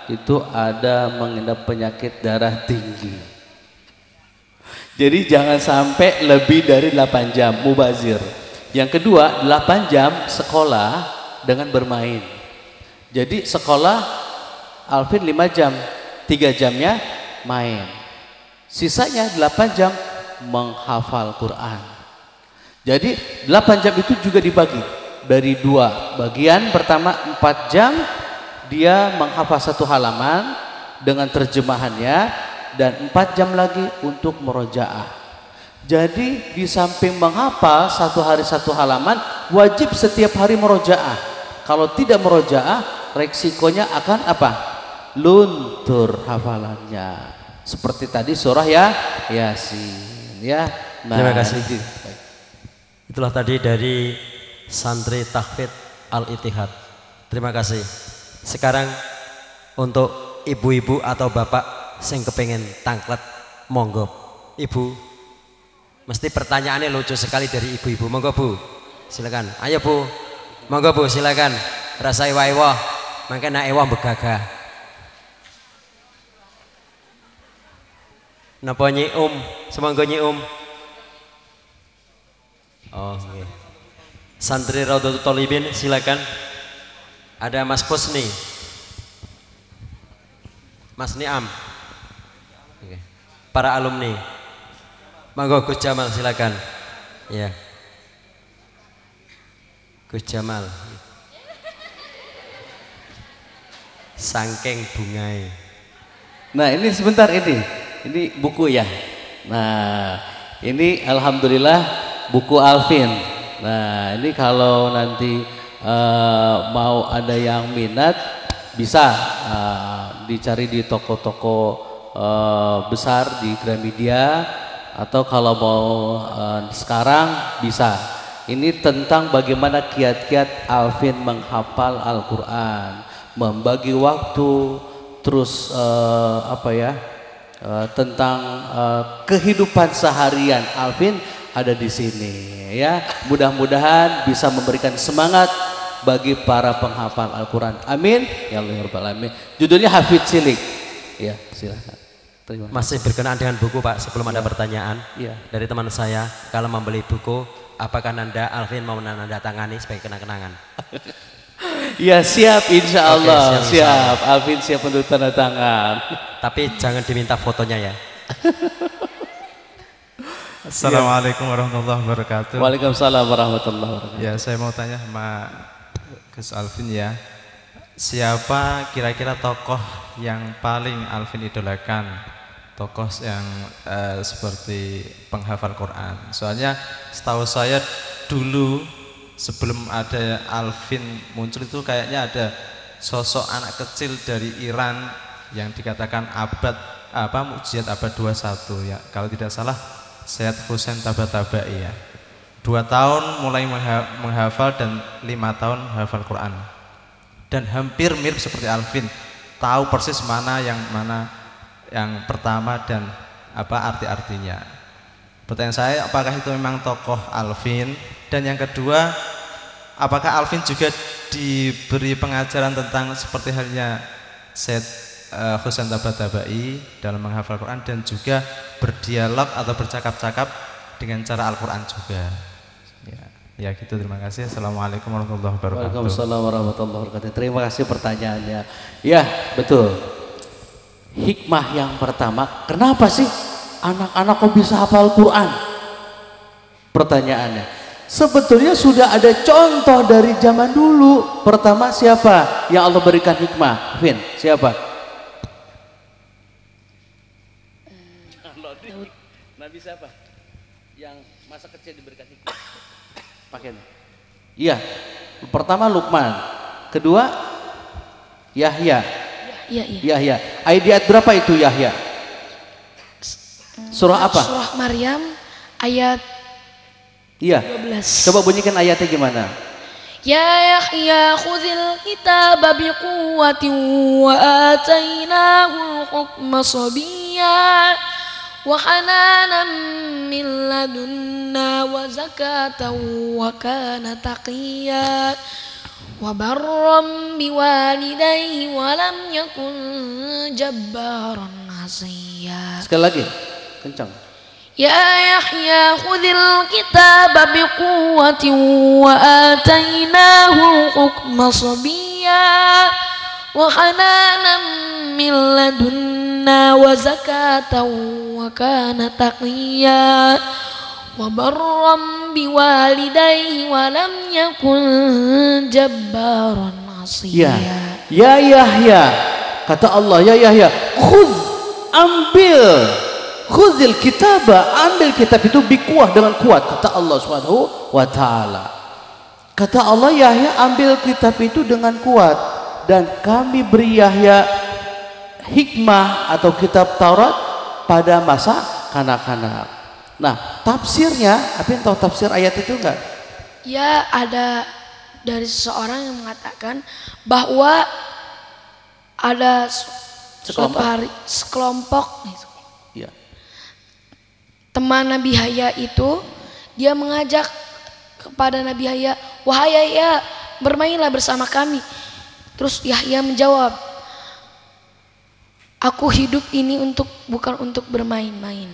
itu ada mengidap penyakit darah tinggi. Jadi jangan sampai lebih dari 8 jam mubazir. Yang kedua, 8 jam sekolah dengan bermain. Jadi sekolah Alvin 5 jam, 3 jamnya main. Sisanya 8 jam menghafal Quran. Jadi 8 jam itu juga dibagi dari 2 bagian. Pertama 4 jam dia menghafal 1 halaman dengan terjemahannya, dan 4 jam lagi untuk murojaah. Jadi di samping menghafal 1 hari 1 halaman, wajib setiap hari murojaah. Kalau tidak murojaah, resikonya akan apa? Luntur hafalannya. Seperti tadi surah Yasin ya. Nah, terima kasih. Itulah tadi dari santri Tahfidz Al-Ittihad. Terima kasih. Sekarang untuk ibu-ibu atau bapak sing kepengen tangklet, monggo. Ibu, mesti pertanyaannya lucu sekali dari ibu-ibu. Monggo Bu, silakan. Ayo Bu, monggo Bu, silakan. Rasa iwa-iwa, mangke nak ewa begagah. Napa nyium? Semangga nyium. Oh, okay. Santri Raudhatul Thalibin, silakan. Ada Mas Kusni, Mas Niam, okay. Para alumni. Monggo Gus Jamal, silakan. Ya, Gus Jamal. Sangking bungai. Nah ini sebentar, ini buku ya. Nah ini alhamdulillah buku Alvin. Nah ini kalau nanti mau ada yang minat bisa dicari di toko-toko besar di Gramedia, atau kalau mau sekarang bisa. Ini tentang bagaimana kiat-kiat Alvin menghafal Al-Quran, membagi waktu, terus tentang kehidupan seharian Alvin ada di sini ya. Mudah-mudahan bisa memberikan semangat bagi para penghafal Al-Quran. Amin ya Allah ya Rabbal Alamin. Judulnya Hafidz Cilik. Ya, silakan. Terima kasih. Masih berkenaan dengan buku Pak, sebelum ada pertanyaan dari teman saya, kalau membeli buku, apakah Nanda Alvin mau Nanda tangani sebagai kenang-kenangan? Ya siap, insya Allah. Oke, siap. Alvin siap untuk tanda tangan. Tapi jangan diminta fotonya ya. Assalamualaikum warahmatullahi wabarakatuh. Waalaikumsalam warahmatullahi wabarakatuh. Ya, saya mau tanya sama Gus Alvin ya. Siapa kira-kira tokoh yang paling Alvin idolakan? Tokoh yang seperti penghafal Quran. Soalnya setahu saya dulu sebelum ada Alvin muncul itu kayaknya ada sosok anak kecil dari Iran yang dikatakan mukjizat abad 21 ya. Kalau tidak salah Sayyid Husain Tabatabai ya. 2 tahun mulai menghafal dan 5 tahun hafal Quran. Dan hampir mirip seperti Alvin, tahu persis mana yang pertama dan apa arti-artinya. Pertanyaan saya, apakah itu memang tokoh Alvin? Dan yang kedua, apakah Alvin juga diberi pengajaran tentang seperti halnya Sayyid Husain Tabatabai dalam menghafal Quran, dan juga berdialog atau bercakap-cakap dengan cara Al-Quran juga? Ya gitu, terima kasih. Assalamualaikum warahmatullahi wabarakatuh. Waalaikumsalam warahmatullahi wabarakatuh. Terima kasih pertanyaannya. Ya betul. Hikmah yang pertama, kenapa sih anak-anak kok bisa hafal Quran? Pertanyaannya, sebetulnya sudah ada contoh dari zaman dulu. Pertama siapa yang Allah berikan hikmah? Vin, siapa? Nabi siapa? Yang masa kecil diberikan hikmah? Pakai. Iya. Pertama Luqman, kedua Yahya. Yahya. Ayat berapa itu Yahya? Surah apa? Surah Maryam ayat 12. Coba bunyikan ayatnya gimana? Ya Yahya khudhil kitaba biquwwatin wa atainahul hukma sabiyya wa hananan min ladunna wa zakatan wa kana taqiyya wa barram biwalidayhi wa lam yakun jabbaran hasiyya. Sekali lagi, kencang. Ya Yahya khudhil kitaba biquwwatin wa atainahul hukma sabiyya زكيا وحنانا من لدنا وزكاة وكان تقيا وبرا بوالديه ولم يكن جبارا عصيا. Ya Yahya, kata Allah, ya Yahya, khuzil kitaba, ambil kitab itu bikuah, dengan kuat, kata Allah Subhanahu wa taala. Kata Allah, Yahya ambil kitab itu dengan kuat, dan kami beri Yahya hikmah atau kitab Taurat pada masa kanak-kanak. Nah, tafsirnya, apa yang tahu tafsir ayat itu enggak? Ya, ada dari seseorang yang mengatakan bahwa ada suatu hari sekelompok ya, teman Nabi Yahya itu, dia mengajak kepada Nabi Yahya, wahai Yahya, bermainlah bersama kami. Terus Yahya menjawab, aku hidup ini bukan untuk bermain-main.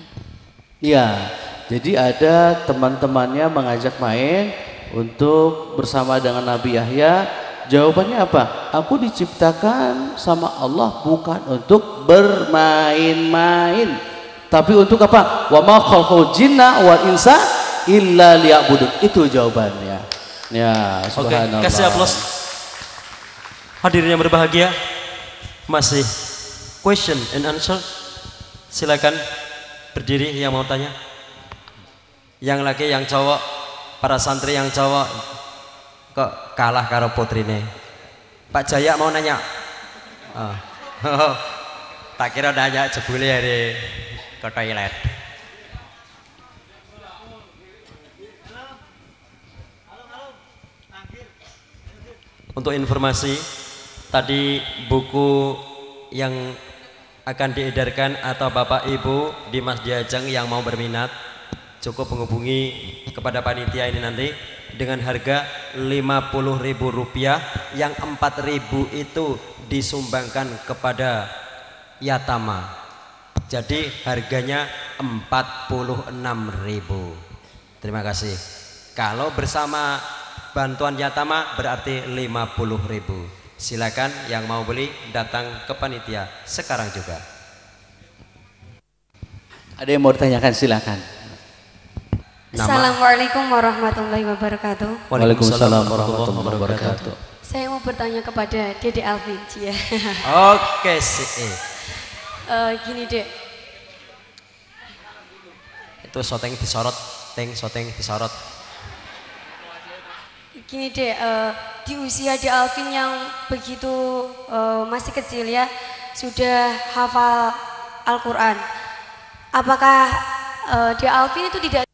Ya, jadi ada teman-temannya mengajak main untuk bersama dengan Nabi Yahya. Jawabannya apa? Aku diciptakan sama Allah bukan untuk bermain-main, tapi untuk apa? Wa ma khalaqul jinna wal insa illa liya'budun. Itu jawabannya. Ya, subhanallah. Oke, kasih aplaus. Hadirin yang berbahagia, masih question and answer. Silakan berdiri yang mau tanya. Yang laki, yang cowok, para santri yang cowok kok kalah karo putrine. Pak Jaya mau nanya. Oh. Tak kira nanya jebule hari ke toilet. Untuk informasi, tadi buku yang akan diedarkan atau Bapak Ibu di Mas Diajeng yang mau berminat cukup menghubungi kepada panitia ini nanti dengan harga Rp50.000, yang Rp4.000 itu disumbangkan kepada Yatama. Jadi harganya Rp46.000. Terima kasih. Kalau bersama bantuan Yatama berarti Rp50.000. Silakan yang mau beli datang ke panitia sekarang juga. Ada yang mau ditanyakan, silakan. Assalamualaikum warahmatullahi wabarakatuh. Waalaikumsalam warahmatullahi wabarakatuh. Saya mau bertanya kepada Dede Alvin, ya. Oke sih. Gini Dek. Itu soteng disorot, soteng disorot. Gini Dek, di usia Dek Alvin yang begitu masih kecil ya, sudah hafal Al-Quran. Apakah Dek Alvin itu tidak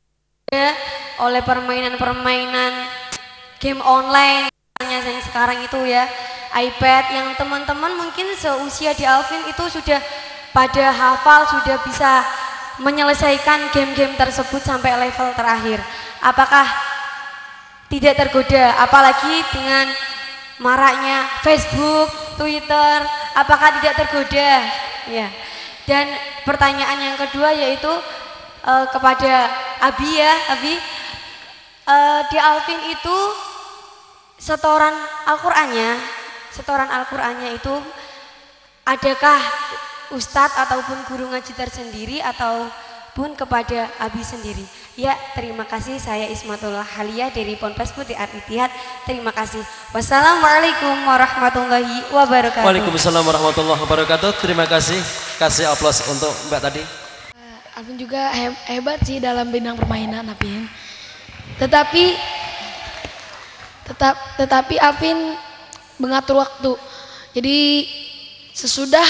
oleh permainan-permainan game online yang sekarang itu ya, iPad, yang teman-teman mungkin seusia di Alvin itu sudah pada hafal, sudah bisa menyelesaikan game-game tersebut sampai level terakhir. Apakah tidak tergoda, apalagi dengan maraknya Facebook, Twitter, apakah tidak tergoda? Ya. Dan pertanyaan yang kedua yaitu kepada Abi ya, Abi, di Alvin itu setoran Al-Qur'annya itu adakah Ustadz ataupun guru ngaji tersendiri ataupun kepada Abi sendiri? Ya, terima kasih. Saya Ismatullah Halia dari Ponpes Putri Al-Ittihad. Terima kasih. Wassalamualaikum warahmatullahi wabarakatuh. Waalaikumsalam warahmatullahi wabarakatuh. Terima kasih. Kasih aplaus untuk Mbak tadi. Alvin juga hebat sih dalam bidang permainan Alvin. Tetapi Alvin mengatur waktu. Jadi sesudah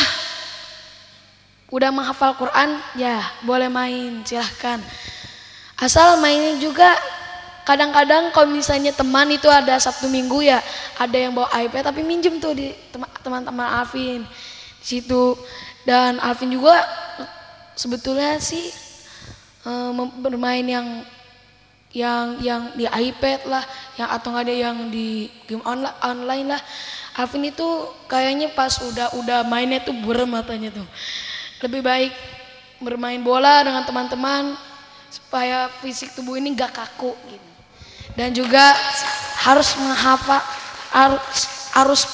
udah menghafal Quran, ya boleh main, silahkan. Asal mainnya juga kadang-kadang kalau misalnya teman itu ada Sabtu Minggu ya, ada yang bawa iPad tapi minjem tuh di teman-teman Alvin di situ. Dan Alvin juga sebetulnya sih bermain yang di iPad lah, yang atau nggak ada yang di game online lah. Alvin itu kayaknya pas udah mainnya tuh burem matanya tuh. Lebih baik bermain bola dengan teman-teman supaya fisik tubuh ini gak kaku gitu. Dan juga harus menghafal, harus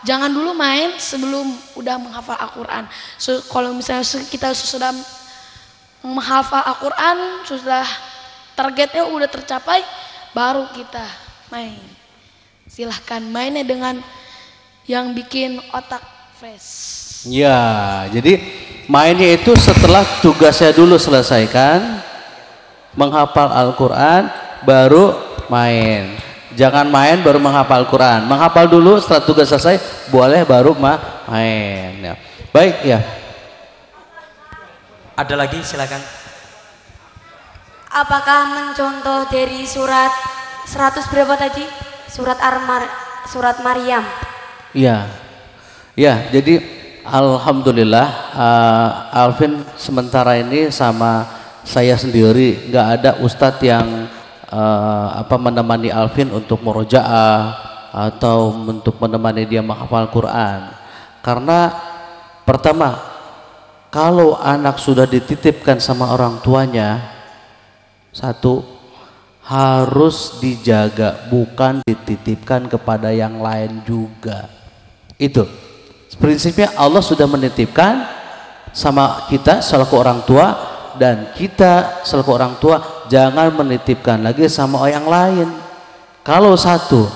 Jangan dulu main sebelum udah menghafal Al-Quran. Kalau misalnya kita sudah menghafal Al-Quran, sudah targetnya udah tercapai, baru kita main. Silahkan mainnya dengan yang bikin otak fresh. Ya, jadi mainnya itu setelah tugasnya dulu selesaikan, menghafal Al-Quran, baru main. Jangan main baru menghafal Al-Quran. Menghafal dulu, setelah tugas selesai, boleh baru main. Ya. Baik ya. Ada lagi, silakan. Apakah mencontoh dari surat 100 berapa tadi? Surat Maryam. Iya. Ya, jadi alhamdulillah Alvin sementara ini sama saya sendiri, nggak ada ustadz yang menemani Alvin untuk murojaah atau untuk menemani dia menghafal Quran. Karena pertama, kalau anak sudah dititipkan sama orang tuanya, satu, harus dijaga, bukan dititipkan kepada yang lain juga. Itu prinsipnya. Allah sudah menitipkan sama kita selaku orang tua, dan kita selaku orang tua jangan menitipkan lagi sama orang lain. Kalau satu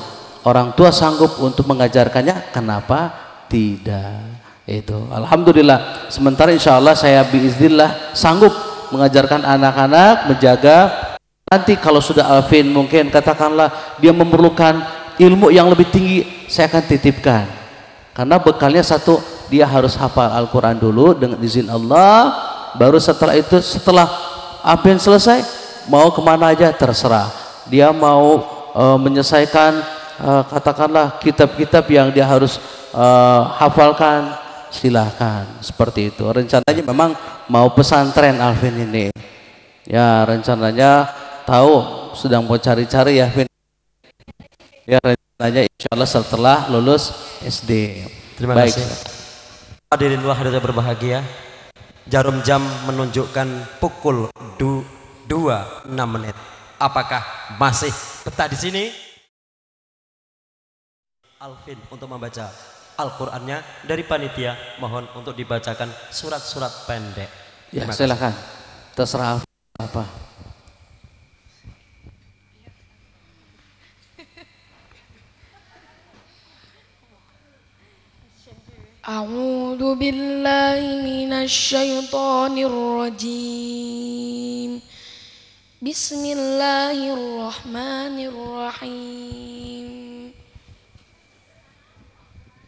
orang tua sanggup untuk mengajarkannya, kenapa tidak? Itu alhamdulillah. Sementara insya Allah saya biiznillah sanggup mengajarkan anak-anak, menjaga. Nanti kalau sudah Alvin mungkin katakanlah dia memerlukan ilmu yang lebih tinggi, saya akan titipkan. Karena bekalnya satu, dia harus hafal Al-Quran dulu dengan izin Allah. Baru setelah itu, setelah Alvin selesai, mau kemana aja terserah. Dia mau menyelesaikan katakanlah kitab-kitab yang dia harus hafalkan, silahkan. Seperti itu. Rencananya memang mau pesantren Alvin ini. Ya rencananya tahu sedang mau cari-cari ya Alvin. Ya rencananya insya Allah setelah lulus SD. Terima kasih. Hadirin wa hadirat berbahagia. Jarum jam menunjukkan pukul 2:06. Apakah masih betah di sini? Alvin untuk membaca Al-Qur'annya dari panitia, mohon untuk dibacakan surat-surat pendek. Ya silakan. Terserah Alvin apa. A'udzu billahi minasy syaithanir rajim. Bismillahirrahmanirrahim.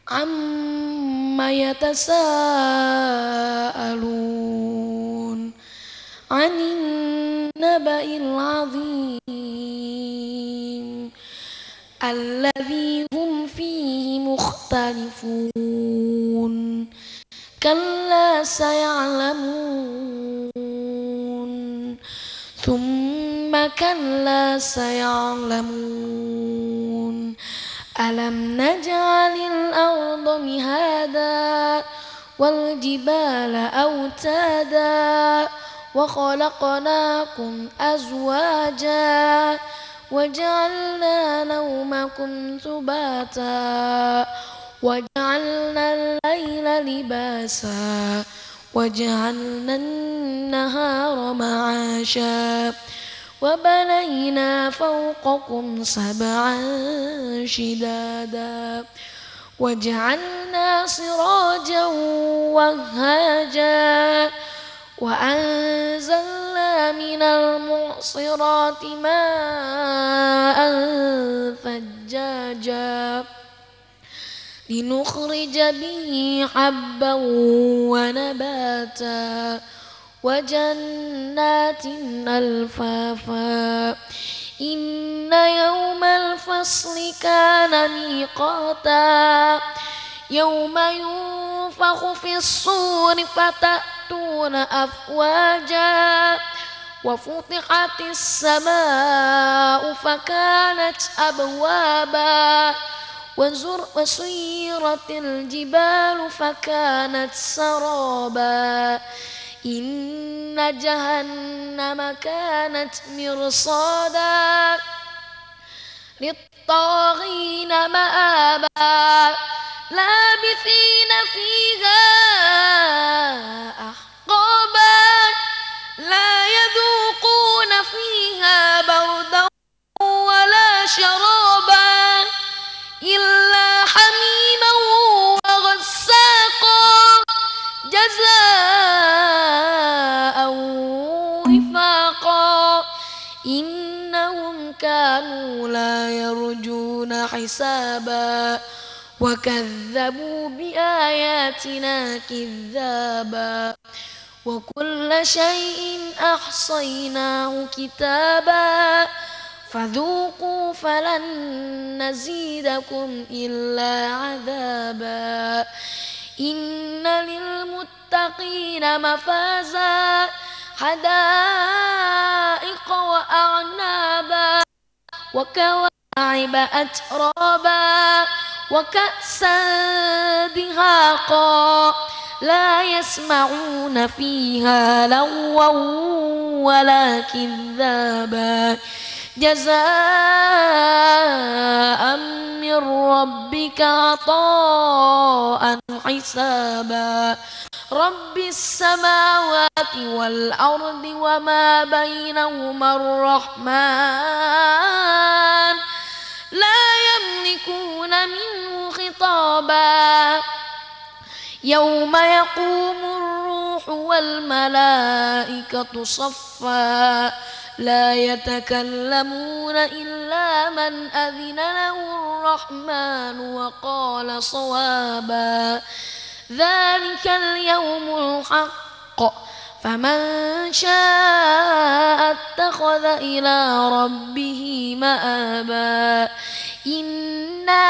Amma yatasaalun 'anin naba'il 'adzim alladzi hum fihi mukhtalifun. Kalla saya'lamun thumma kalla saya'lamun alam naj'alil arda mihada wal jibala awtada wa khalaqnakum azwaja وجعلنا نومكم سباتا وجعلنا الليل لباسا وجعلنا النهار معاشا وبنينا فوقكم سبعا شدادا وجعلنا سراجا وهاجا وأنزلنا من المعصرات ماء ثجاجا لنخرج به حبا ونباتا وجنات ألفافا إن يوم الفصل كان ميقاتا يوم ينفخ في الصور فتأتون أفواجا وفتحت السماء فكانت أبوابا وسيرت الجبال فكانت سرابا إن جهنم كانت مرصادا للطاغين مآبا لابثين فيها أحقابا لا يذوقون فيها بردا ولا شرابا إلا حميما وغساقا جزاء وفاقا إنهم كانوا لا يرجون حسابا وكذبوا بآياتنا كذابا وكل شيء أحصيناه كتابا فذوقوا فلن نزيدكم إلا عذابا إن للمتقين مفازا حدائق وأعنابا وكواعب أترابا وكأسا دهاقا لا يسمعون فيها لغوا ولا كذابا جزاء من ربك عطاء حسابا رب السماوات والأرض وما بينهما الرحمن لا يملكون منه خطابا يوم يقوم الروح والملائكة صفا لا يتكلمون إلا من أذن له الرحمن وقال صوابا ذلك اليوم الحق فمن شاء اتخذ إلى ربه مآبا إنا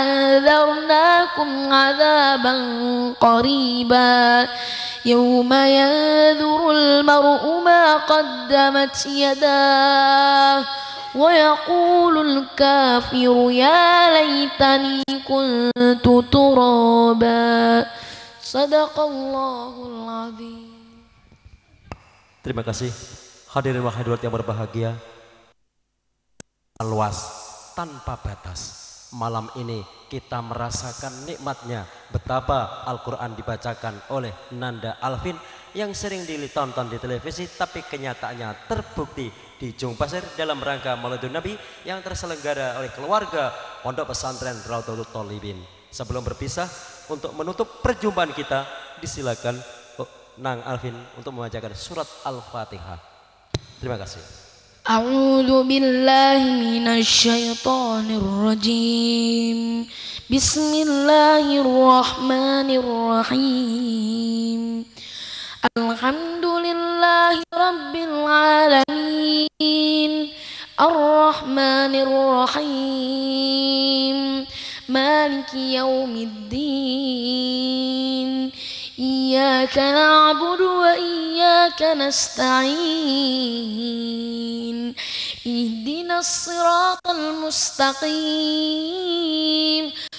أنذرناكم عذابا قريبا يوم ينظر المرء ما قدمت يداه ويقول الكافر يا ليتني كنت ترابا صدق الله العظيم. Terima kasih hadirin wa hadirat yang berbahagia. Luas tanpa batas. Malam ini kita merasakan nikmatnya betapa Al-Quran dibacakan oleh Nanda Alvin yang sering ditonton di televisi, tapi kenyataannya terbukti di Jung Pasir dalam rangka Maulidun Nabi yang terselenggara oleh keluarga Pondok Pesantren Raudhatul Thalibin. Sebelum berpisah, untuk menutup perjumpaan kita, disilakan Nang Alvin untuk membacakan surat Al-Fatihah. Terima kasih. A'udzu billahi minasy syaithanir rajim. Bismillahirrahmanirrahim. Alhamdulillahi rabbil alamin. Ar-Rahmanir Rahim. Maliki yaumiddin. Iyyaka na'budu wa iyyaka nasta'in. Ihdinas siratal mustaqim.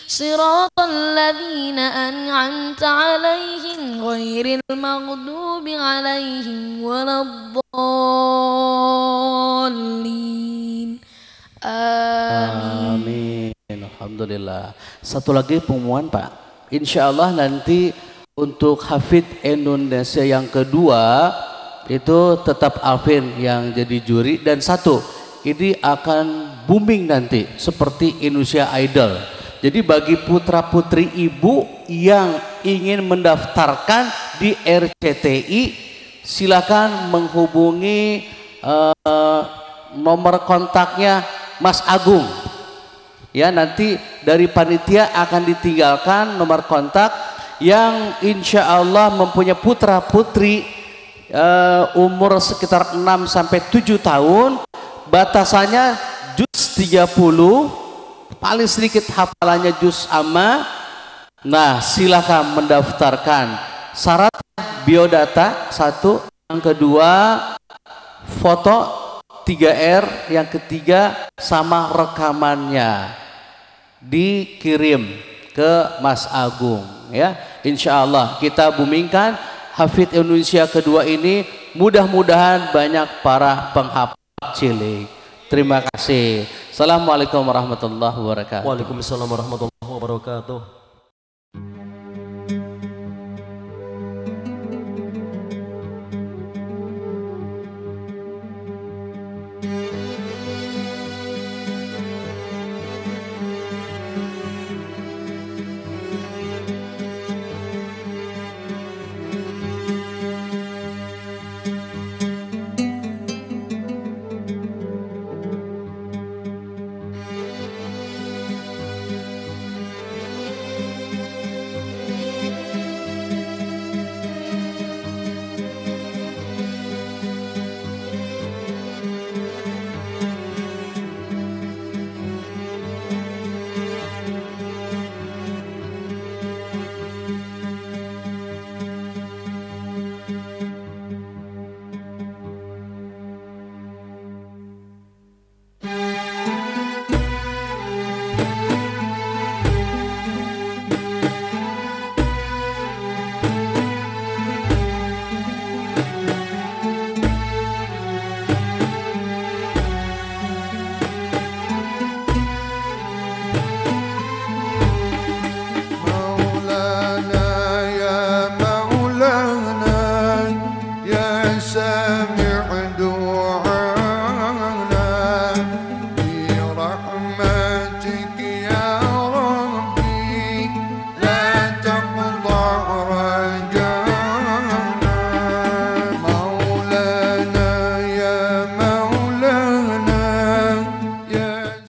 Siratal ladzina an'amta 'alaihim ghairil maghdubi 'alaihim waladdallin. Amin. Alhamdulillah. Satu lagi pengumuman Pak. Insya Allah nanti untuk Hafidz Indonesia yang kedua itu tetap Alvin yang jadi juri, dan satu ini akan booming nanti seperti Indonesia Idol. Jadi bagi putra putri ibu yang ingin mendaftarkan di RCTI silakan menghubungi nomor kontaknya Mas Agung. Ya, nanti dari panitia akan ditinggalkan nomor kontak yang insya Allah mempunyai putra putri umur sekitar 6 sampai 7 tahun, batasannya juz 30, paling sedikit hafalannya juz amma. Nah, silakan mendaftarkan. Syarat biodata 1, yang kedua foto 3R, yang ketiga sama rekamannya dikirim ke Mas Agung ya. Insya Allah kita boomingkan Hafidz Indonesia kedua ini, mudah-mudahan banyak para penghafal cilik. Terima kasih. Assalamualaikum warahmatullahi wabarakatuh. Waalaikumsalam warahmatullahi wabarakatuh. wabarakatuh. مولانا يا مولانا يا سامع